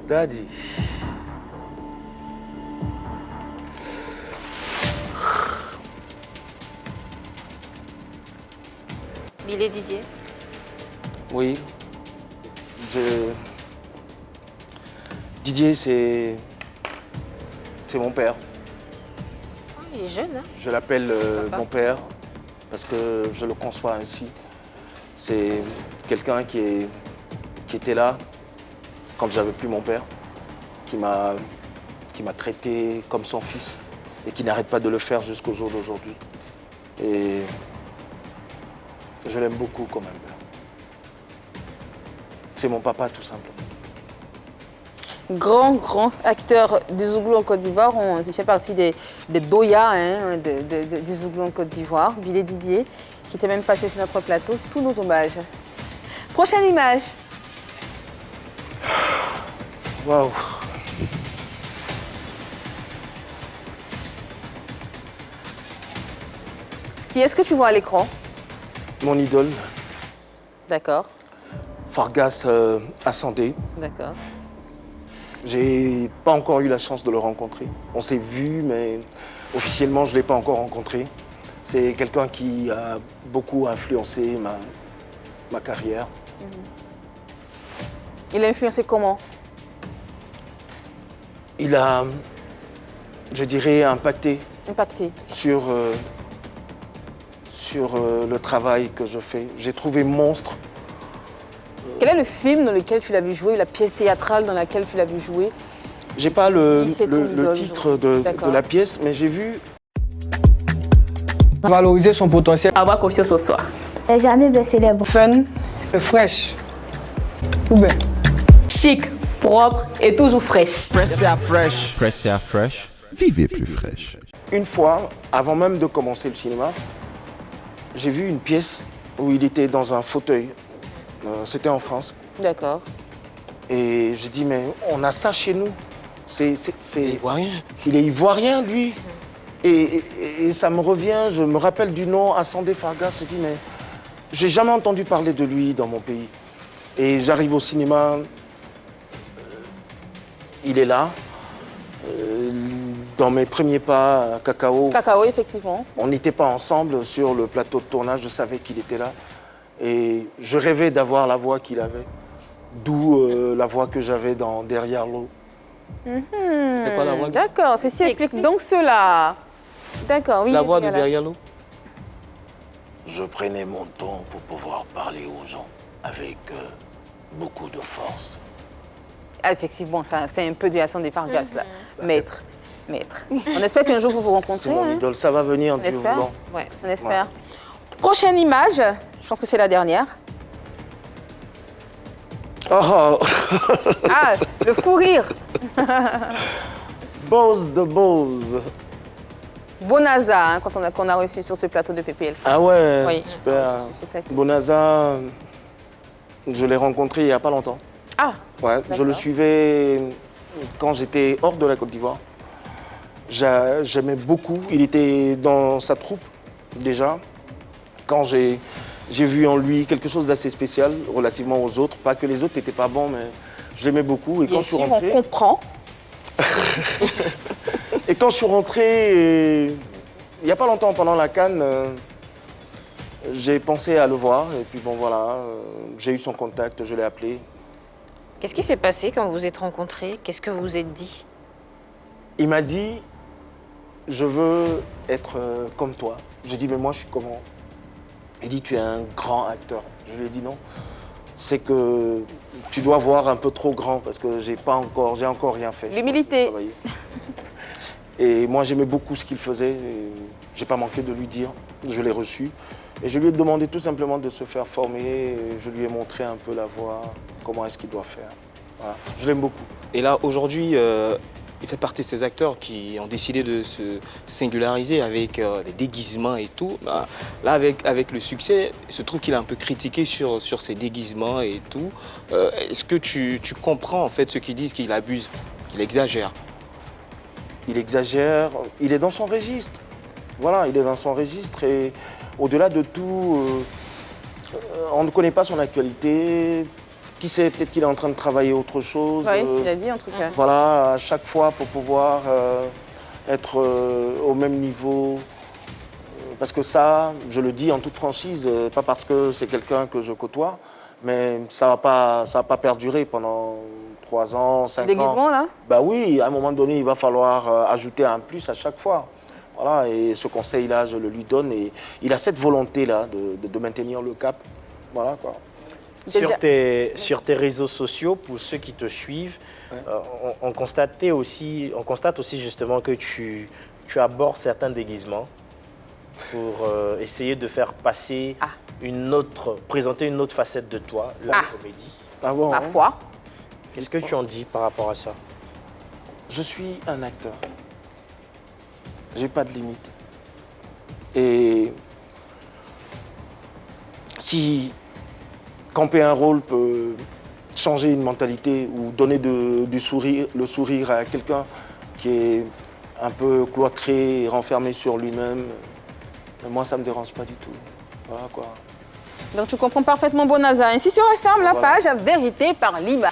Daddy. Bill et Didier. Oui. Didier, c'est mon père. Oh, il est jeune, hein? Je l'appelle Papa. mon père parce que je le conçois ainsi. C'est quelqu'un qui était là quand j'avais plus mon père, qui m'a traité comme son fils et qui n'arrête pas de le faire jusqu'au jour d'aujourd'hui. Et je l'aime beaucoup comme un père. C'est mon papa tout simplement. Grand acteur du Zouglou en Côte d'Ivoire. Il fait partie des doyas hein, du Zouglou en Côte d'Ivoire. Bill et Didier, qui était même passé sur notre plateau. Tous nos hommages. Prochaine image. Waouh. Qui est-ce que tu vois à l'écran? Mon idole, D'accord, Fargas Ascendé. d'accord. J'ai pas encore eu la chance de le rencontrer. On s'est vu, mais officiellement, je ne l'ai pas encore rencontré. C'est quelqu'un qui a beaucoup influencé ma carrière. Il a influencé comment? Il a, je dirais, impacté Impacté. sur le travail que je fais. J'ai trouvé monstre. Quel est le film dans lequel tu l'as vu jouer, la pièce théâtrale dans laquelle tu l'as vu jouer? J'ai pas le C'est ton idole, titre de D'accord. la pièce, mais j'ai vu. Valoriser son potentiel. Avoir confiance en soi. Et jamais baisser les bras. Fun, fresh. Ou bien. Chic, propre et toujours fraîche. Fresh à fresh. Vivez plus fraîche. Une fois, avant même de commencer le cinéma, j'ai vu une pièce où il était dans un fauteuil. C'était en France. D'accord. Et j'ai dit, mais on a ça chez nous. C'est Ivoirien. Il est ivoirien, lui. Et ça me revient, je me rappelle du nom, Ascendé Fargas. Je dis, mais j'ai jamais entendu parler de lui dans mon pays. Et j'arrive au cinéma, il est là. Dans mes premiers pas, Cacao, Cacao, effectivement. on n'était pas ensemble sur le plateau de tournage, je savais qu'il était là. Et je rêvais d'avoir la voix qu'il avait. D'où la voix que j'avais dans Derrière l'eau. C'était quoi la voix? D'accord, ceci explique donc cela. D'accord, oui. La voix de Zigala. Derrière l'eau. Je prenais mon temps pour pouvoir parler aux gens avec beaucoup de force. Ah, effectivement, ça, c'est un peu du Hassan des Fargas, là. Maître. On espère qu'un jour vous vous rencontrez. C'est mon hein. idole, ça va venir en On Dieu espère. voulant. Ouais. On espère. Prochaine image, je pense que c'est la dernière. Oh, Ah, le fou rire. Bose de Bose. Bonaza, hein, qu'on a reçu sur ce plateau de PPL. Ah ouais, Oui. super. Sur ce plateau. Bonaza, je l'ai rencontré il n'y a pas longtemps. Ah, Ouais, je le D'accord. suivais quand j'étais hors de la Côte d'Ivoire. J'aimais beaucoup. Il était dans sa troupe déjà. Quand j'ai vu en lui quelque chose d'assez spécial relativement aux autres, pas que les autres n'étaient pas bons, mais je l'aimais beaucoup. Et bien quand je suis sûr, on rentré, comprend. il n'y a pas longtemps pendant la CAN, j'ai pensé à le voir. Et puis bon voilà, j'ai eu son contact, je l'ai appelé. Qu'est-ce qui s'est passé quand vous vous êtes rencontrés? Qu'est-ce que vous vous êtes dit? Il m'a dit, je veux être comme toi. J'ai dit, mais moi, je suis comment? Il dit, tu es un grand acteur. Je lui ai dit non. C'est que tu dois voir un peu trop grand parce que j'ai encore rien fait. L'humilité. Et moi, j'aimais beaucoup ce qu'il faisait. J'ai pas manqué de lui dire. Je l'ai reçu. Et je lui ai demandé tout simplement de se faire former. Et je lui ai montré un peu la voie, comment est-ce qu'il doit faire. Voilà. Je l'aime beaucoup. Et là, aujourd'hui, il fait partie de ces acteurs qui ont décidé de se singulariser avec des déguisements et tout. Bah, là, avec le succès, il se trouve qu'il est un peu critiqué sur ses déguisements et tout. Est-ce que tu comprends en fait ceux qui disent qu'il abuse, qu'il exagère? Il exagère, il est dans son registre. Voilà, il est dans son registre et au-delà de tout, on ne connaît pas son actualité. Qui sait, peut-être qu'il est en train de travailler autre chose. Oui, il a dit en tout cas. Voilà, à chaque fois pour pouvoir être au même niveau. Parce que ça, je le dis en toute franchise, pas parce que c'est quelqu'un que je côtoie, mais ça va pas perdurer pendant 3 ans, 5 ans. Déguisement là? Bah oui, à un moment donné, il va falloir ajouter un plus à chaque fois. Voilà, et ce conseil-là, je le lui donne. Et il a cette volonté-là de maintenir le cap. Voilà, quoi. Sur tes réseaux sociaux, pour ceux qui te suivent, on constate aussi justement que tu abordes certains déguisements pour essayer de faire passer présenter une autre facette de toi, la comédie. Ah bon, Ma foi. Qu'est-ce que tu en dis par rapport à ça? Je suis un acteur. J'ai pas de limite. Et si camper un rôle peut changer une mentalité ou donner le sourire à quelqu'un qui est un peu cloîtré et renfermé sur lui-même, moi, ça ne me dérange pas du tout. Voilà quoi. Donc tu comprends parfaitement Bonaza. Ainsi se referme la page à Vérité par Liba.